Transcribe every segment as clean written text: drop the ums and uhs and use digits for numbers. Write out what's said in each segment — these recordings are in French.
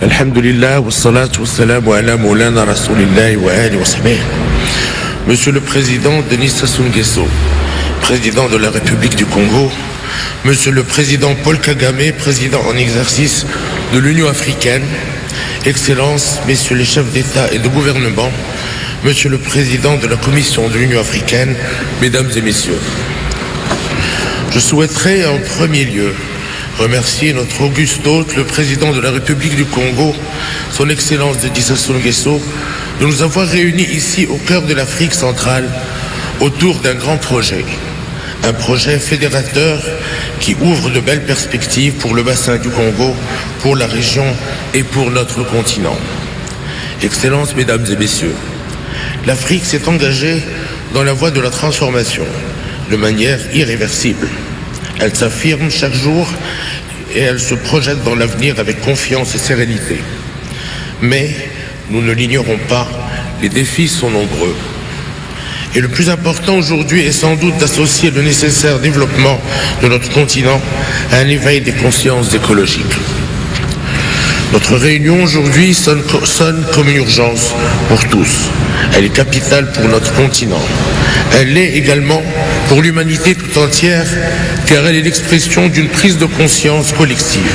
Alhamdulillah, wassalatu wassalamu ala moulana rasulillahi wa ali wa sahbihi. Monsieur le Président Denis Sassou Nguesso, Président de la République du Congo, Monsieur le Président Paul Kagame, Président en exercice de l'Union africaine, Excellences, Messieurs les chefs d'État et de gouvernement, Monsieur le Président de la Commission de l'Union africaine, Mesdames et Messieurs. Je souhaiterais en premier lieu remercier notre auguste hôte, le Président de la République du Congo, Son Excellence Denis Sassou Nguesso, de nous avoir réunis ici au cœur de l'Afrique centrale autour d'un grand projet. Un projet fédérateur qui ouvre de belles perspectives pour le bassin du Congo, pour la région et pour notre continent. Excellences, Mesdames et Messieurs, l'Afrique s'est engagée dans la voie de la transformation de manière irréversible. Elle s'affirme chaque jour et elle se projette dans l'avenir avec confiance et sérénité. Mais, nous ne l'ignorons pas, les défis sont nombreux. Et le plus important aujourd'hui est sans doute d'associer le nécessaire développement de notre continent à un éveil des consciences écologiques. Notre réunion aujourd'hui sonne comme une urgence pour tous. Elle est capitale pour notre continent. Elle l'est également pour l'humanité tout entière, car elle est l'expression d'une prise de conscience collective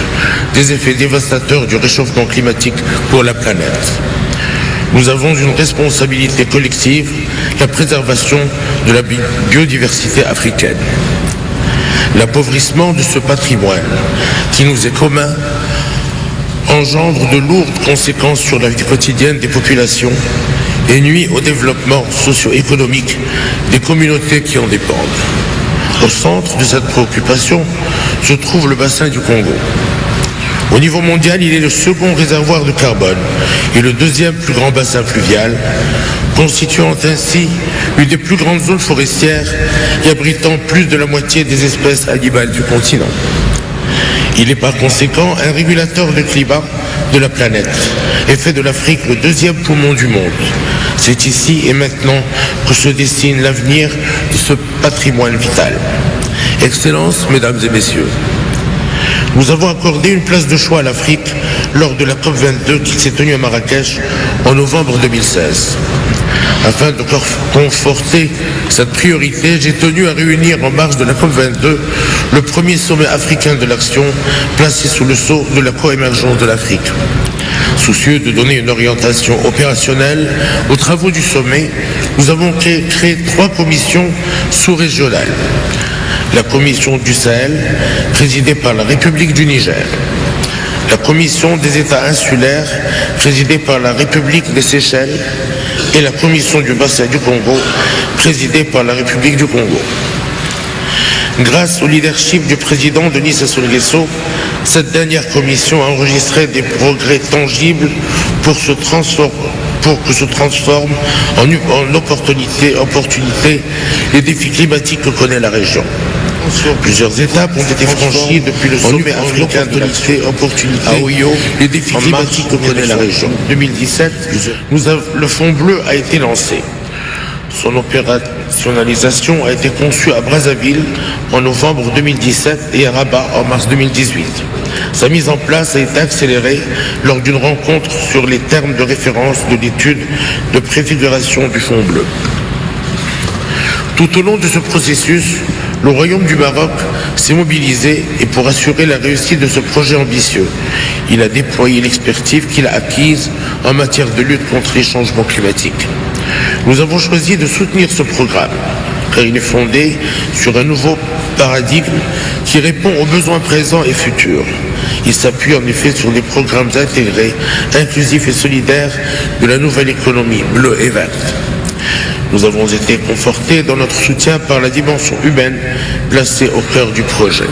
des effets dévastateurs du réchauffement climatique pour la planète. Nous avons une responsabilité collective, la préservation de la biodiversité africaine. L'appauvrissement de ce patrimoine qui nous est commun engendre de lourdes conséquences sur la vie quotidienne des populations et nuit au développement socio-économique des communautés qui en dépendent. Au centre de cette préoccupation se trouve le bassin du Congo. Au niveau mondial, il est le second réservoir de carbone et le deuxième plus grand bassin fluvial, constituant ainsi une des plus grandes zones forestières et abritant plus de la moitié des espèces animales du continent. Il est par conséquent un régulateur de climat de la planète et fait de l'Afrique le deuxième poumon du monde. C'est ici et maintenant que se dessine l'avenir de ce patrimoine vital. Excellences, Mesdames et Messieurs, nous avons accordé une place de choix à l'Afrique lors de la COP22 qui s'est tenue à Marrakech en novembre 2016. Afin de conforter cette priorité, j'ai tenu à réunir en marge de la COP22 le premier sommet africain de l'action placé sous le sceau de la coémergence de l'Afrique. Soucieux de donner une orientation opérationnelle aux travaux du sommet, nous avons créé 3 commissions sous-régionales. La commission du Sahel, présidée par la République du Niger. La commission des États insulaires, présidée par la République des Seychelles. Et la commission du bassin du Congo, présidée par la République du Congo. Grâce au leadership du président Denis Sassou Nguesso, cette dernière commission a enregistré des progrès tangibles pour que se transforme en opportunité les défis climatiques que connaît la région. Plusieurs étapes ont été franchies depuis le sommet africain de l'opportunité à Oyo, les défis climatiques que connaît la région. En 2017, le Fonds bleu a été lancé. Son opérationnalisation a été conçue à Brazzaville en novembre 2017 et à Rabat en mars 2018. Sa mise en place a été accélérée lors d'une rencontre sur les termes de référence de l'étude de préfiguration du Fonds bleu. Tout au long de ce processus, le Royaume du Maroc s'est mobilisé et pour assurer la réussite de ce projet ambitieux, il a déployé l'expertise qu'il a acquise en matière de lutte contre les changements climatiques. Nous avons choisi de soutenir ce programme car il est fondé sur un nouveau paradigme qui répond aux besoins présents et futurs. Il s'appuie en effet sur des programmes intégrés, inclusifs et solidaires de la nouvelle économie bleue et verte. Nous avons été confortés dans notre soutien par la dimension humaine placée au cœur du projet.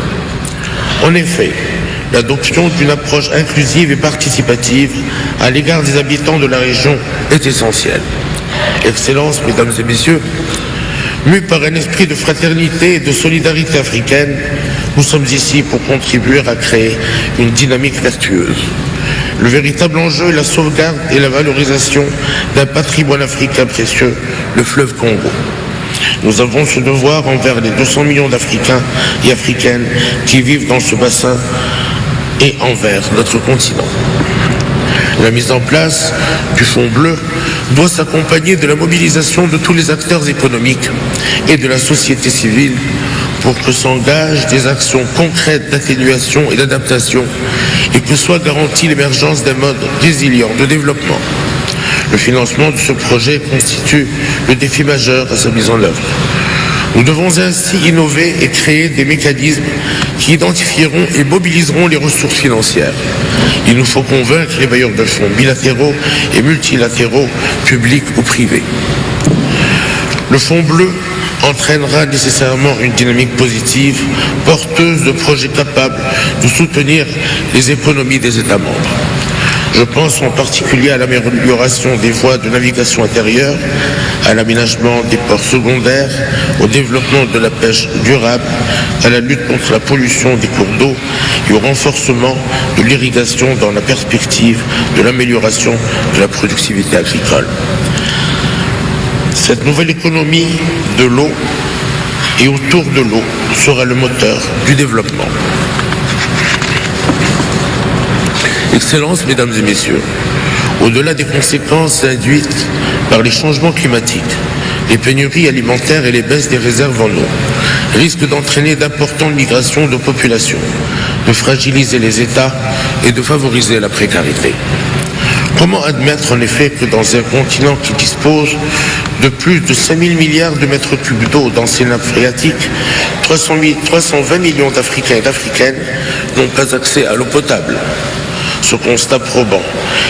En effet, l'adoption d'une approche inclusive et participative à l'égard des habitants de la région est essentielle. Excellences, Mesdames et Messieurs, mus par un esprit de fraternité et de solidarité africaine, nous sommes ici pour contribuer à créer une dynamique vertueuse. Le véritable enjeu est la sauvegarde et la valorisation d'un patrimoine africain précieux, le fleuve Congo. Nous avons ce devoir envers les 200 millions d'Africains et Africaines qui vivent dans ce bassin et envers notre continent. La mise en place du Fonds bleu doit s'accompagner de la mobilisation de tous les acteurs économiques et de la société civile pour que s'engagent des actions concrètes d'atténuation et d'adaptation et que soit garantie l'émergence d'un mode résilient de développement. Le financement de ce projet constitue le défi majeur à sa mise en œuvre. Nous devons ainsi innover et créer des mécanismes qui identifieront et mobiliseront les ressources financières. Il nous faut convaincre les bailleurs de fonds bilatéraux et multilatéraux, publics ou privés. Le Fonds bleu entraînera nécessairement une dynamique positive, porteuse de projets capables de soutenir les économies des États membres. Je pense en particulier à l'amélioration des voies de navigation intérieure, à l'aménagement des ports secondaires, au développement de la pêche durable, à la lutte contre la pollution des cours d'eau et au renforcement de l'irrigation dans la perspective de l'amélioration de la productivité agricole. Cette nouvelle économie de l'eau et autour de l'eau sera le moteur du développement. Excellences, Mesdames et Messieurs, au-delà des conséquences induites par les changements climatiques, les pénuries alimentaires et les baisses des réserves en eau risquent d'entraîner d'importantes migrations de population, de fragiliser les États et de favoriser la précarité. Comment admettre en effet que dans un continent qui dispose de plus de 5 000 milliards de mètres cubes d'eau dans ses nappes phréatiques, 320 millions d'Africains et d'Africaines n'ont pas accès à l'eau potable? Ce constat probant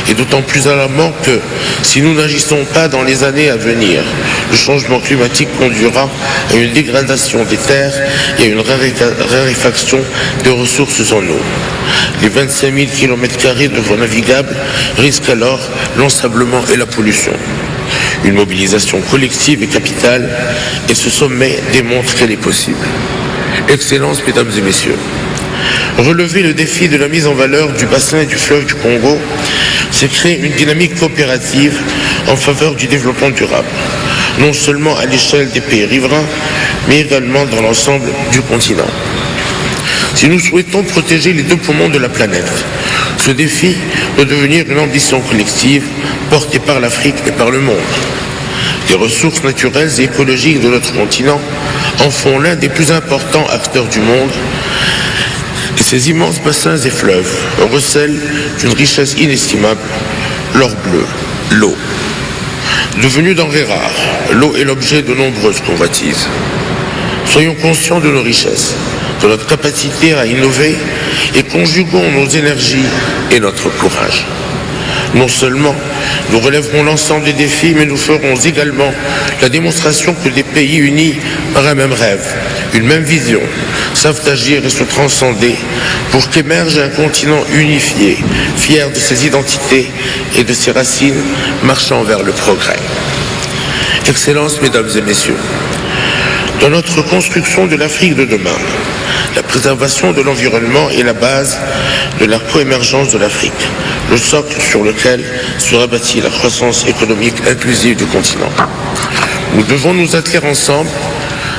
est d'autant plus alarmant que si nous n'agissons pas dans les années à venir, le changement climatique conduira à une dégradation des terres et à une raréfaction des ressources en eau. Les 25 000 km² de voies navigables risquent alors l'ensablement et la pollution. Une mobilisation collective est capitale et ce sommet démontre qu'elle est possible. Excellences, Mesdames et Messieurs, relever le défi de la mise en valeur du bassin du fleuve du Congo, c'est créer une dynamique coopérative en faveur du développement durable, non seulement à l'échelle des pays riverains, mais également dans l'ensemble du continent. Si nous souhaitons protéger les deux poumons de la planète, ce défi doit devenir une ambition collective portée par l'Afrique et par le monde. Les ressources naturelles et écologiques de notre continent en font l'un des plus importants acteurs du monde. Et ces immenses bassins et fleuves recèlent d'une richesse inestimable, l'or bleu, l'eau. Devenue denrée rare, l'eau est l'objet de nombreuses convoitises. Soyons conscients de nos richesses, de notre capacité à innover et conjuguons nos énergies et notre courage. Non seulement nous relèverons l'ensemble des défis, mais nous ferons également la démonstration que des pays unis par un même rêve, une même vision, savent agir et se transcender pour qu'émerge un continent unifié, fier de ses identités et de ses racines, marchant vers le progrès. Excellences, Mesdames et Messieurs, dans notre construction de l'Afrique de demain, la préservation de l'environnement est la base de la coémergence de l'Afrique, le socle sur lequel sera bâtie la croissance économique inclusive du continent. Nous devons nous atteler ensemble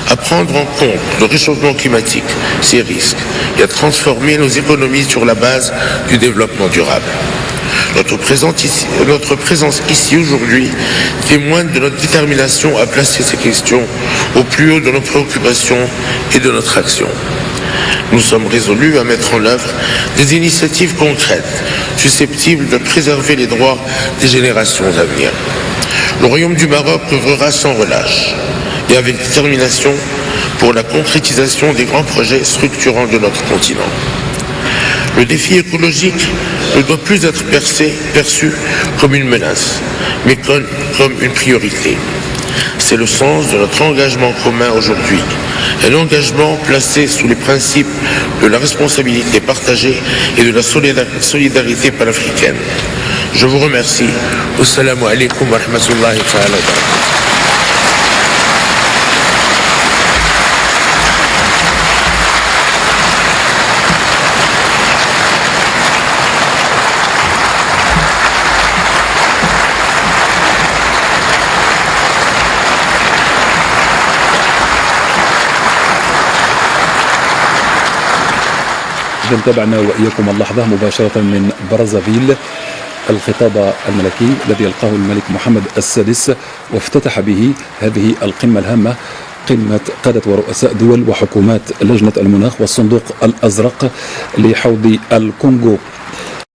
à prendre en compte le réchauffement climatique, ses risques, et à transformer nos économies sur la base du développement durable. Notre présence ici aujourd'hui témoigne de notre détermination à placer ces questions au plus haut de nos préoccupations et de notre action. Nous sommes résolus à mettre en œuvre des initiatives concrètes susceptibles de préserver les droits des générations à venir. Le Royaume du Maroc œuvrera sans relâche et avec détermination pour la concrétisation des grands projets structurants de notre continent. Le défi écologique ne doit plus être perçu comme une menace, mais comme une priorité. C'est le sens de notre engagement commun aujourd'hui, un engagement placé sous les principes de la responsabilité partagée et de la solidarité panafricaine. Je vous remercie. Assalamu alaikum wa rahmatullahi wa barakatuh. إذا تابعنا وإياكم اللحظة مباشرة من برازافيل الخطاب الملكي الذي يلقاه الملك محمد السادس، وافتتح به هذه القمة الهامة، قمة قادة ورؤساء دول وحكومات لجنة المناخ والصندوق الأزرق لحوض الكونغو